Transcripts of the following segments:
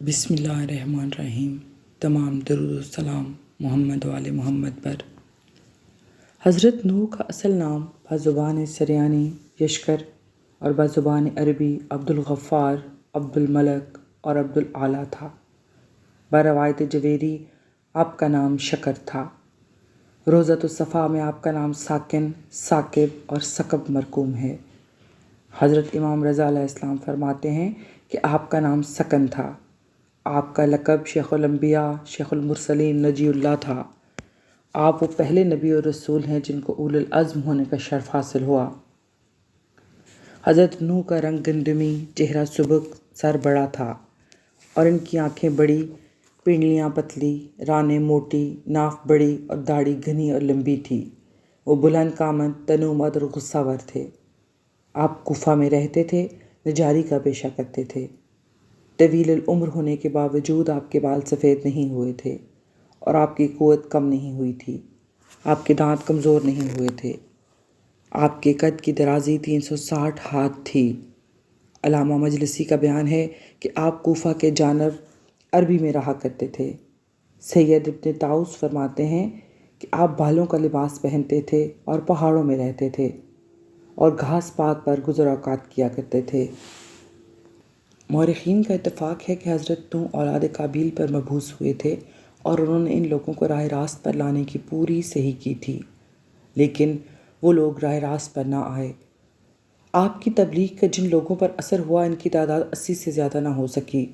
بسم اللہ الرحمن الرحیم۔ تمام درود و سلام محمد وآل محمد پر۔ حضرت نوح کا اصل نام بزبان سریانی یشکر اور بزبان عربی عبدالغفار، عبدالملک اور عبدالعالی تھا۔ بروایت جویری آپ کا نام شکر تھا۔ روضۃ الصفا میں آپ کا نام ساکن، ثاقب اور ثقب مرقوم ہے۔ حضرت امام رضا علیہ السلام فرماتے ہیں کہ آپ کا نام سکن تھا۔ آپ کا لقب شیخ الانبیاء، شیخ المرسلین، نجی اللہ تھا۔ آپ وہ پہلے نبی اور رسول ہیں جن کو اولو العزم ہونے کا شرف حاصل ہوا۔ حضرت نوح کا رنگ گندمی، چہرہ سبک، سر بڑا تھا اور ان کی آنکھیں بڑی، پنڈلیاں پتلی، رانیں موٹی، ناف بڑی اور داڑھی گھنی اور لمبی تھی۔ وہ بلند قامت، تنومند اور غصہ ور تھے۔ آپ کوفہ میں رہتے تھے، نجاری کا پیشہ کرتے تھے۔ طویل العمر ہونے کے باوجود آپ کے بال سفید نہیں ہوئے تھے اور آپ کی قوت کم نہیں ہوئی تھی۔ آپ کے دانت کمزور نہیں ہوئے تھے۔ آپ کے قد کی درازی 360 ہاتھ تھی۔ علامہ مجلسی کا بیان ہے کہ آپ کوفہ کے جانب عربی میں رہا کرتے تھے۔ سید ابن طاؤس فرماتے ہیں کہ آپ بالوں کا لباس پہنتے تھے اور پہاڑوں میں رہتے تھے اور گھاس پات پر گزر اوقات کیا کرتے تھے۔ مورخین کا اتفاق ہے کہ حضرت نوح اولاد قابیل پر مبعوث ہوئے تھے اور انہوں نے ان لوگوں کو راہ راست پر لانے کی پوری صحیح کی تھی، لیکن وہ لوگ راہ راست پر نہ آئے۔ آپ کی تبلیغ کا جن لوگوں پر اثر ہوا ان کی تعداد 80 سے زیادہ نہ ہو سکی،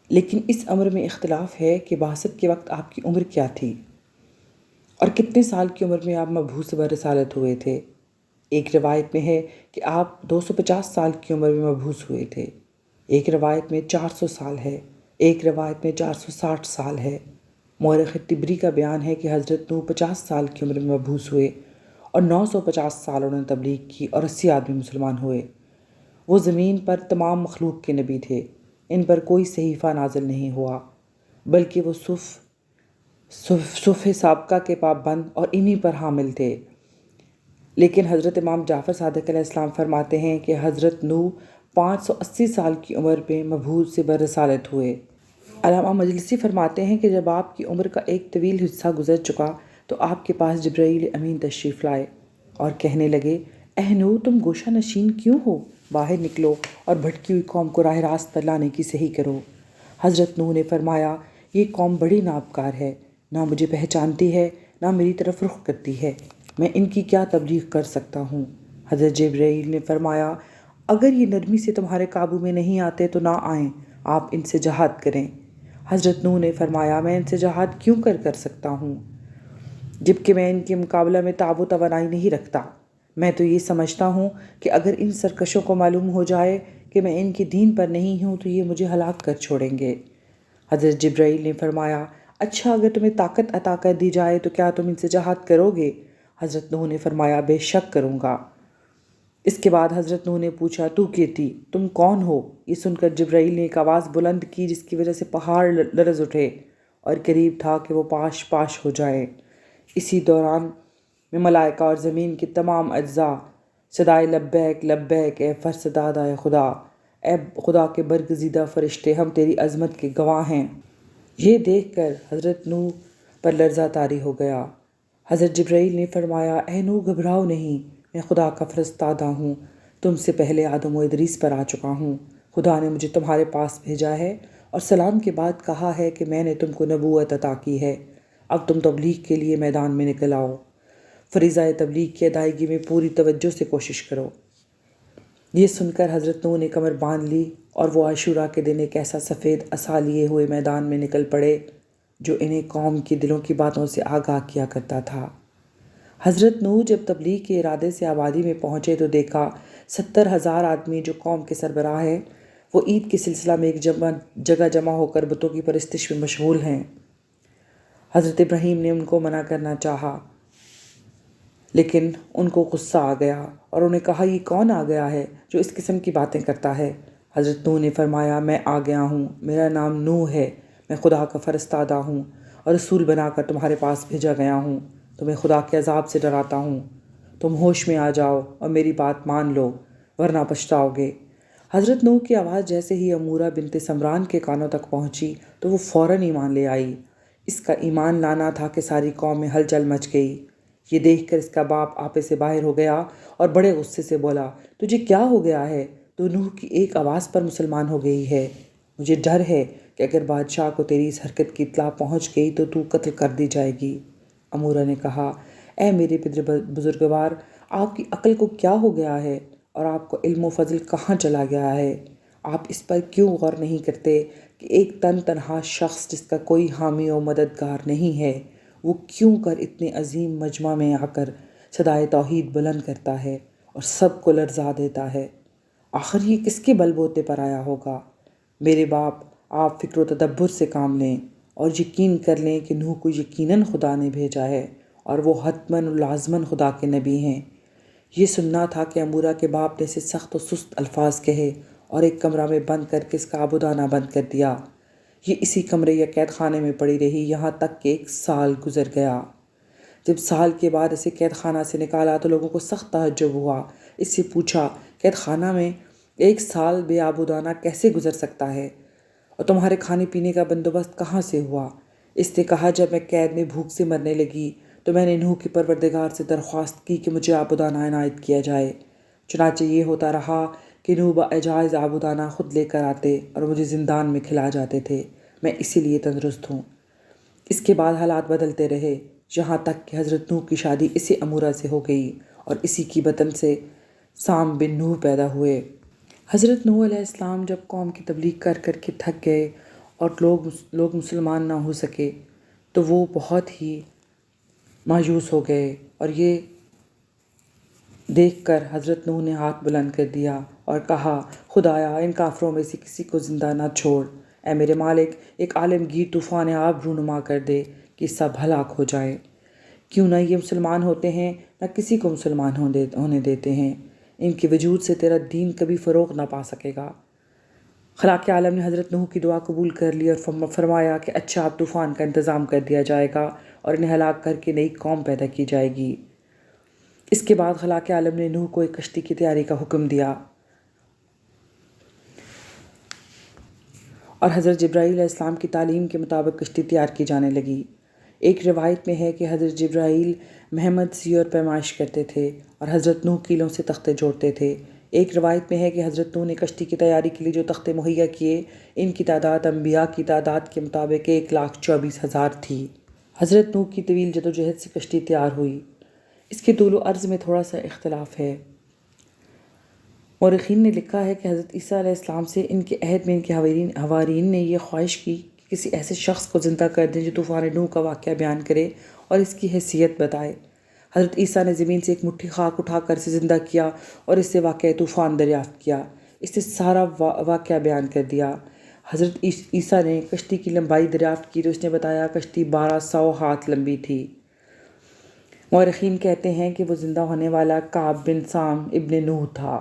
لیکن اس امر میں اختلاف ہے کہ بعثت کے وقت آپ کی عمر کیا تھی اور کتنے سال کی عمر میں آپ مبعوث برسالت ہوئے تھے۔ ایک روایت میں ہے کہ آپ 250 سال کی عمر میں مبعوث ہوئے تھے، ایک روایت میں 400 سال ہے، ایک روایت میں 460 سال ہے۔ مورخ طبری کا بیان ہے کہ حضرت نوح 50 سال کی عمر میں مبعوث ہوئے اور 950 سال انہوں نے تبلیغ کی اور 80 آدمی مسلمان ہوئے۔ وہ زمین پر تمام مخلوق کے نبی تھے۔ ان پر کوئی صحیفہ نازل نہیں ہوا، بلکہ وہ صحف سابقہ کے پابند اور انہی پر حامل تھے۔ لیکن حضرت امام جعفر صادق علیہ السلام فرماتے ہیں کہ حضرت نوح 580 سال کی عمر میں مبعوث سے برسالت ہوئے۔ علامہ مجلسی فرماتے ہیں کہ جب آپ کی عمر کا ایک طویل حصہ گزر چکا تو آپ کے پاس جبرائیل امین تشریف لائے اور کہنے لگے، اے نوح تم گوشہ نشین کیوں ہو؟ باہر نکلو اور بھٹکی ہوئی قوم کو راہ راست پر لانے کی صحیح کرو۔ حضرت نوح نے فرمایا، یہ قوم بڑی نابکار ہے، نہ مجھے پہچانتی ہے نہ میری طرف رخ کرتی ہے، میں ان کی کیا تبلیغ کر سکتا ہوں؟ حضرت جبرائیل نے فرمایا، اگر یہ نرمی سے تمہارے قابو میں نہیں آتے تو نہ آئیں، آپ ان سے جہاد کریں۔ حضرت نوح نے فرمایا، میں ان سے جہاد کیوں کر سکتا ہوں جبکہ میں ان کے مقابلہ میں تاب و توانائی نہیں رکھتا؟ میں تو یہ سمجھتا ہوں کہ اگر ان سرکشوں کو معلوم ہو جائے کہ میں ان کے دین پر نہیں ہوں تو یہ مجھے ہلاک کر چھوڑیں گے۔ حضرت جبرائیل نے فرمایا، اچھا اگر تمہیں طاقت عطا کر دی جائے تو کیا تم ان سے جہاد کرو گے؟ حضرت نوح نے فرمایا، بے شک کروں گا۔ اس کے بعد حضرت نوح نے پوچھا، تو کہتی تم کون ہو؟ یہ سن کر جبرائیل نے ایک آواز بلند کی جس کی وجہ سے پہاڑ لرز اٹھے اور قریب تھا کہ وہ پاش پاش ہو جائیں۔ اسی دوران میں ملائکہ اور زمین کے تمام اجزاء صدائے لبیک لبیک اے فرزادہ خدا، اے خدا کے برگزیدہ فرشتے، ہم تیری عظمت کے گواہ ہیں۔ یہ دیکھ کر حضرت نوح پر لرزہ طاری ہو گیا۔ حضرت جبرائیل نے فرمایا، اے نوح گھبراؤ نہیں، میں خدا کا فرستادہ ہوں، تم سے پہلے آدم و ادریس پر آ چکا ہوں۔ خدا نے مجھے تمہارے پاس بھیجا ہے اور سلام کے بعد کہا ہے کہ میں نے تم کو نبوت عطا کی ہے، اب تم تبلیغ کے لیے میدان میں نکل آؤ۔ فریضہ تبلیغ کی ادائیگی میں پوری توجہ سے کوشش کرو۔ یہ سن کر حضرت نوح نے کمر باندھ لی اور وہ عاشوراء کے دن ایک ایسا سفید عصا لیے ہوئے میدان میں نکل پڑے جو انہیں قوم کی دلوں کی باتوں سے آگاہ کیا کرتا تھا۔ حضرت نوح جب تبلیغ کے ارادے سے آبادی میں پہنچے تو دیکھا 70,000 آدمی جو قوم کے سربراہ ہیں وہ عید کے سلسلہ میں ایک جگہ جمع ہو کر بتوں کی پرستش میں مشغول ہیں۔ حضرت ابراہیم نے ان کو منع کرنا چاہا لیکن ان کو غصہ آ گیا اور انہوں نے کہا، یہ کون آ گیا ہے جو اس قسم کی باتیں کرتا ہے؟ حضرت نوح نے فرمایا، میں آ گیا ہوں، میرا نام نوح ہے، میں خدا کا فرستادہ ہوں اور رسول بنا کر تمہارے پاس بھیجا گیا ہوں، تمہیں خدا کے عذاب سے ڈراتا ہوں، تم ہوش میں آ جاؤ اور میری بات مان لو ورنہ پچھتاؤ گے۔ حضرت نوح کی آواز جیسے ہی امورہ بنت سمران کے کانوں تک پہنچی تو وہ فوراً ایمان لے آئی۔ اس کا ایمان لانا تھا کہ ساری قوم میں ہلچل مچ گئی۔ یہ دیکھ کر اس کا باپ آپے سے باہر ہو گیا اور بڑے غصے سے بولا، تجھے کیا ہو گیا ہے؟ تو نوح کی ایک آواز پر مسلمان ہو گئی ہے۔ مجھے ڈر ہے کہ اگر بادشاہ کو تیری اس حرکت کی اطلاع پہنچ گئی تو تو قتل کر دی جائے گی۔ امورہ نے کہا، اے میرے پدر بزرگوار، آپ کی عقل کو کیا ہو گیا ہے اور آپ کو علم و فضل کہاں چلا گیا ہے؟ آپ اس پر کیوں غور نہیں کرتے کہ ایک تنہا شخص جس کا کوئی حامی و مددگار نہیں ہے، وہ کیوں کر اتنے عظیم مجمع میں آ کر صدائے توحید بلند کرتا ہے اور سب کو لرزا دیتا ہے؟ آخر یہ کس کے بل بوتے پر آیا ہوگا؟ میرے باپ، آپ فکر و تدبر سے کام لیں اور یقین کر لیں کہ نوح کو یقیناً خدا نے بھیجا ہے اور وہ حتماً و لازماً خدا کے نبی ہیں۔ یہ سننا تھا کہ امورہ کے باپ نے اسے سخت و سست الفاظ کہے اور ایک کمرہ میں بند کر کے اس کا عبودانہ بند کر دیا۔ یہ اسی کمرے یا قید خانے میں پڑی رہی یہاں تک کہ 1 سال گزر گیا۔ جب سال کے بعد اسے قید خانہ سے نکالا تو لوگوں کو سخت تعجب ہوا۔ اس سے پوچھا، قید خانہ میں 1 سال بے عبودانہ کیسے گزر سکتا ہے؟ اور تمہارے کھانے پینے کا بندوبست کہاں سے ہوا؟ اس نے کہا، جب میں قید میں بھوک سے مرنے لگی تو میں نے نوح کے پروردگار سے درخواست کی کہ مجھے عبودانہ عنایت کیا جائے۔ چنانچہ یہ ہوتا رہا کہ نوح باعجاز عبودانہ خود لے کر آتے اور مجھے زندان میں کھلا جاتے تھے۔ میں اسی لیے تندرست ہوں۔ اس کے بعد حالات بدلتے رہے، یہاں تک کہ حضرت نوح کی شادی اسی امورہ سے ہو گئی اور اسی کی بطن سے سام بن نوح پیدا ہوئے۔ حضرت نوح علیہ السلام جب قوم کی تبلیغ کر کر کے تھک گئے اور لوگ مسلمان نہ ہو سکے تو وہ بہت ہی مایوس ہو گئے، اور یہ دیکھ کر حضرت نوح نے ہاتھ بلند کر دیا اور کہا، خدایا ان کافروں میں سے کسی کو زندہ نہ چھوڑ۔ اے میرے مالک، ایک عالمگیر طوفان آب رونما کر دے کہ سب ہلاک ہو جائیں۔ کیوں نہ یہ مسلمان ہوتے ہیں، نہ کسی کو مسلمان ہونے دیتے ہیں۔ ان کے وجود سے تیرا دین کبھی فروغ نہ پا سکے گا۔ خلاق عالم نے حضرت نوح کی دعا قبول کر لی اور فرمایا کہ اچھا، اب طوفان کا انتظام کر دیا جائے گا اور انہیں ہلاک کر کے نئی قوم پیدا کی جائے گی۔ اس کے بعد خلاق عالم نے نوح کو ایک کشتی کی تیاری کا حکم دیا اور حضرت جبرائیل علیہ السلام کی تعلیم کے مطابق کشتی تیار کی جانے لگی۔ ایک روایت میں ہے کہ حضرت جبرائیل محمد سی اور پیمائش کرتے تھے اور حضرت نوح کیلوں سے تختے جوڑتے تھے۔ ایک روایت میں ہے کہ حضرت نوح نے کشتی کی تیاری کے لیے جو تختے مہیا کیے، ان کی تعداد انبیاء کی تعداد کے مطابق 1,24,000 تھی۔ حضرت نوح کی طویل جدوجہد سے کشتی تیار ہوئی۔ اس کے طول و عرض میں تھوڑا سا اختلاف ہے۔ مورخین نے لکھا ہے کہ حضرت عیسیٰ علیہ السلام سے ان کے عہد میں ان کے حوارین نے یہ خواہش کی کہ کسی ایسے شخص کو زندہ کر دیں جو طوفان نوح کا واقعہ بیان کرے اور اس کی حیثیت بتائے۔ حضرت عیسیٰ نے زمین سے ایک مٹھی خاک اٹھا کر اسے زندہ کیا اور اس سے واقعہ طوفان دریافت کیا۔ اس نے سارا واقعہ بیان کر دیا۔ حضرت عیسیٰ نے کشتی کی لمبائی دریافت کی تو اس نے بتایا کشتی 1200 ہاتھ لمبی تھی۔ مورخین کہتے ہیں کہ وہ زندہ ہونے والا کعب بن سام ابن نوح تھا۔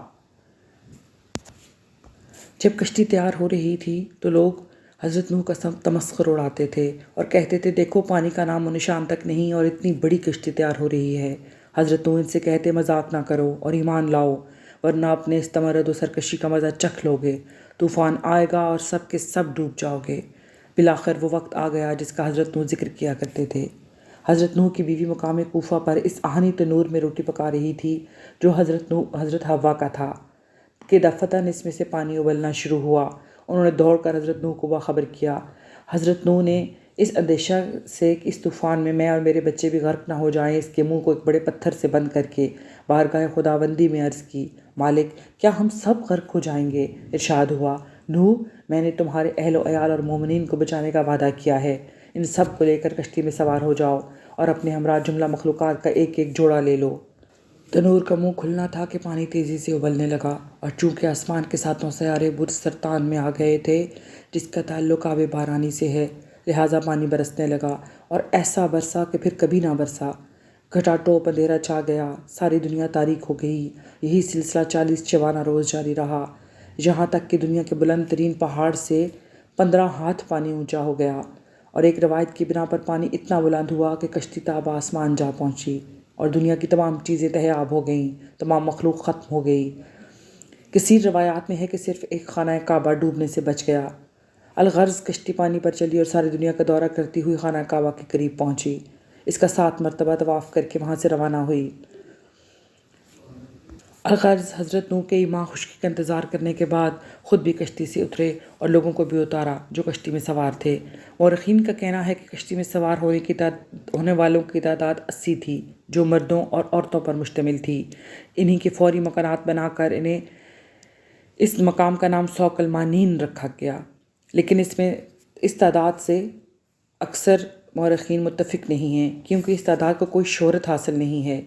جب کشتی تیار ہو رہی تھی تو لوگ حضرت نوح کا تمسخر اڑاتے تھے اور کہتے تھے، دیکھو پانی کا نام و نشان تک نہیں اور اتنی بڑی کشتی تیار ہو رہی ہے۔ حضرت نوح ان سے کہتے، مذاق نہ کرو اور ایمان لاؤ، ورنہ اپنے اس تمرد و سرکشی کا مزہ چکھ لو گے۔ طوفان آئے گا اور سب کے سب ڈوب جاؤ گے۔ بالآخر وہ وقت آ گیا جس کا حضرت نوح ذکر کیا کرتے تھے۔ حضرت نوح کی بیوی مقام کوفہ پر اس آہنی تنور میں روٹی پکا رہی تھی جو حضرت حوا کا تھا کہ دفتن اس میں سے پانی ابلنا شروع ہوا۔ انہوں نے دوڑ کر حضرت نوح کو باخبر کیا۔ حضرت نوح نے اس اندیشہ سے کہ اس طوفان میں میں اور میرے بچے بھی غرق نہ ہو جائیں، اس کے منہ کو ایک بڑے پتھر سے بند کر کے بارگاہ خداوندی میں عرض کی، مالک، کیا ہم سب غرق ہو جائیں گے؟ ارشاد ہوا، نوح، میں نے تمہارے اہل و عیال اور مومنین کو بچانے کا وعدہ کیا ہے۔ ان سب کو لے کر کشتی میں سوار ہو جاؤ اور اپنے ہمراہ جملہ مخلوقات کا ایک ایک جوڑا لے لو۔ تنور کا منہ کھلنا تھا کہ پانی تیزی سے ابلنے لگا، اور چونکہ آسمان کے ساتوں سیارے برسرتان میں آ گئے تھے جس کا تعلق آب بارانی سے ہے، لہٰذا پانی برسنے لگا اور ایسا برسا کہ پھر کبھی نہ برسا۔ گھٹا ٹوپ اندھیرا چھا گیا، ساری دنیا تاریک ہو گئی۔ یہی سلسلہ 40 روز جاری رہا، یہاں تک کہ دنیا کے بلند ترین پہاڑ سے 15 ہاتھ پانی اونچا ہو گیا، اور ایک روایت کی بنا پر پانی اتنا بلند ہوا کہ کشتی تاب آسمان جا پہنچی اور دنیا کی تمام چیزیں تہہ آب ہو گئیں، تمام مخلوق ختم ہو گئی۔ کثیر روایات میں ہے کہ صرف ایک خانہ کعبہ ڈوبنے سے بچ گیا۔ الغرض کشتی پانی پر چلی اور ساری دنیا کا دورہ کرتی ہوئی خانہ کعبہ کے قریب پہنچی۔ اس کا 7 مرتبہ طواف کر کے وہاں سے روانہ ہوئی۔ الغرض حضرت نوح کئی ماہ خشکی کا انتظار کرنے کے بعد خود بھی کشتی سے اترے اور لوگوں کو بھی اتارا جو کشتی میں سوار تھے۔ مورخین کا کہنا ہے کہ کشتی میں سوار ہونے والوں کی تعداد 80 تھی، جو مردوں اور عورتوں پر مشتمل تھی۔ انہی کے فوری مکانات بنا کر اس مقام کا نام سوق المانین رکھا گیا، لیکن اس تعداد سے اکثر مورخین متفق نہیں ہیں، کیونکہ اس تعداد کو کوئی شہرت حاصل نہیں ہے۔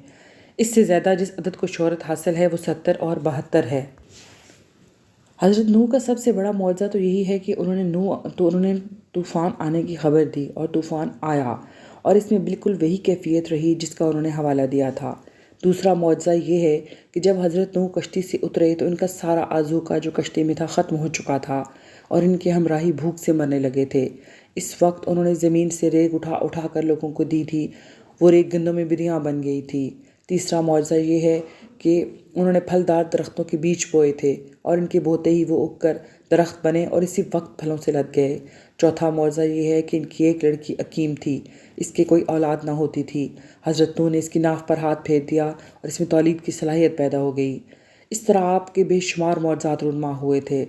اس سے زیادہ جس عدد کو شہرت حاصل ہے وہ 70 اور 72 ہے۔ حضرت نوح کا سب سے بڑا معجزہ تو یہی ہے کہ انہوں نے طوفان آنے کی خبر دی اور طوفان آیا، اور اس میں بالکل وہی کیفیت رہی جس کا انہوں نے حوالہ دیا تھا۔ دوسرا معجزہ یہ ہے کہ جب حضرت نوح کشتی سے اترے تو ان کا سارا آذوقہ جو کشتی میں تھا ختم ہو چکا تھا اور ان کے ہمراہی بھوک سے مرنے لگے تھے۔ اس وقت انہوں نے زمین سے ریگ اٹھا کر لوگوں کو دی تھی، وہ ریگ گندوں میں بریاں بن گئی تھی۔ تیسرا معجزہ یہ ہے کہ انہوں نے پھلدار درختوں کے بیج بوئے تھے اور ان کے بوتے ہی وہ اگ کر درخت بنے اور اسی وقت پھلوں سے لد گئے۔ چوتھا معجزہ یہ ہے کہ ان کی ایک لڑکی عقیم تھی، اس کے کوئی اولاد نہ ہوتی تھی۔ حضرت نوح نے اس کی ناف پر ہاتھ پھیر دیا اور اس میں تولید کی صلاحیت پیدا ہو گئی۔ اس طرح آپ کے بے شمار معجزات رونما ہوئے تھے۔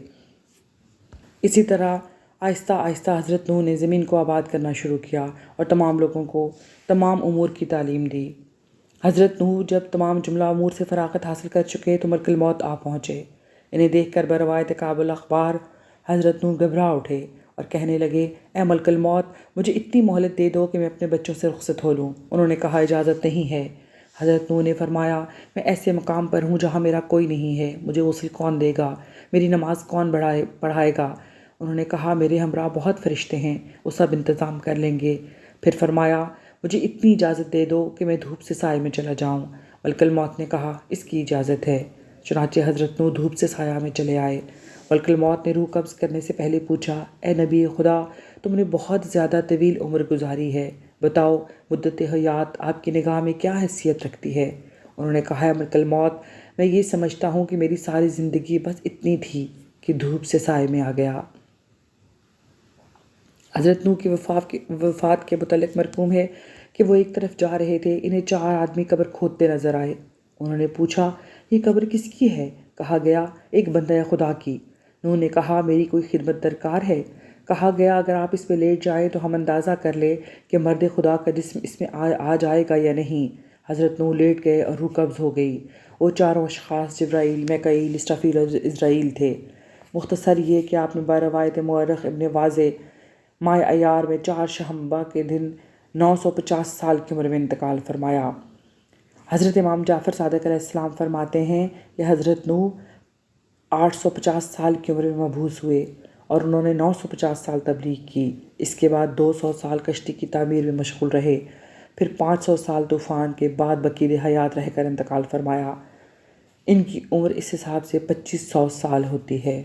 اسی طرح آہستہ آہستہ حضرت نوح نے زمین کو آباد کرنا شروع کیا اور تمام لوگوں کو تمام امور کی تعلیم دی۔ حضرت نوح جب تمام جملہ امور سے فراغت حاصل کر چکے تو ملک الموت آ پہنچے۔ انہیں دیکھ کر بروایت کعب الاخبار حضرت نوح گھبرا اٹھے اور کہنے لگے، اے ملک الموت، مجھے اتنی مہلت دے دو کہ میں اپنے بچوں سے رخصت ہو لوں۔ انہوں نے کہا، اجازت نہیں ہے۔ حضرت نوح نے فرمایا، میں ایسے مقام پر ہوں جہاں میرا کوئی نہیں ہے، مجھے غسل کون دے گا، میری نماز کون پڑھائے گا؟ انہوں نے کہا، میرے ہمراہ بہت فرشتے ہیں، وہ سب انتظام کر لیں گے۔ پھر فرمایا، مجھے اتنی اجازت دے دو کہ میں دھوپ سے سائے میں چلا جاؤں۔ ملک الموت نے کہا، اس کی اجازت ہے۔ چنانچہ حضرت نوح دھوپ سے سایہ میں چلے آئے۔ ملک الموت نے روح قبض کرنے سے پہلے پوچھا، اے نبی خدا، تم نے بہت زیادہ طویل عمر گزاری ہے، بتاؤ مدت حیات آپ کی نگاہ میں کیا حیثیت رکھتی ہے؟ انہوں نے کہا، ملک الموت، میں یہ سمجھتا ہوں کہ میری ساری زندگی بس اتنی تھی کہ دھوپ سے سائے میں آ گیا۔ حضرت نوح کی وفات کے متعلق مرقوم ہے کہ وہ ایک طرف جا رہے تھے، انہیں 4 آدمی قبر کھودتے نظر آئے۔ انہوں نے پوچھا، یہ قبر کس کی ہے؟ کہا گیا، ایک بندہ خدا کی۔ نوح نے کہا، میری کوئی خدمت درکار ہے؟ کہا گیا، اگر آپ اس پہ لیٹ جائیں تو ہم اندازہ کر لیں کہ مرد خدا کا جسم اس میں آ جائے گا یا نہیں۔ حضرت نوح لیٹ گئے اور روح قبض ہو گئی۔ وہ 4 اشخاص جبرائیل، میکائیل، اسرافیل اور عزرائیل تھے۔ مختصر یہ کہ آپ نے بروایت مورخ ابن واضح ماہ ایار میں 4 شہنبہ کے دن 950 سال کی عمر میں انتقال فرمایا۔ حضرت امام جعفر صادق علیہ السلام فرماتے ہیں کہ حضرت نوح 850 سال کی عمر میں مبعوث ہوئے اور انہوں نے 950 سال تبلیغ کی۔ اس کے بعد 200 سال کشتی کی تعمیر میں مشغول رہے، پھر 500 سال طوفان کے بعد بقیہ حیات رہ کر انتقال فرمایا۔ ان کی عمر اس حساب سے 2500 سال ہوتی ہے۔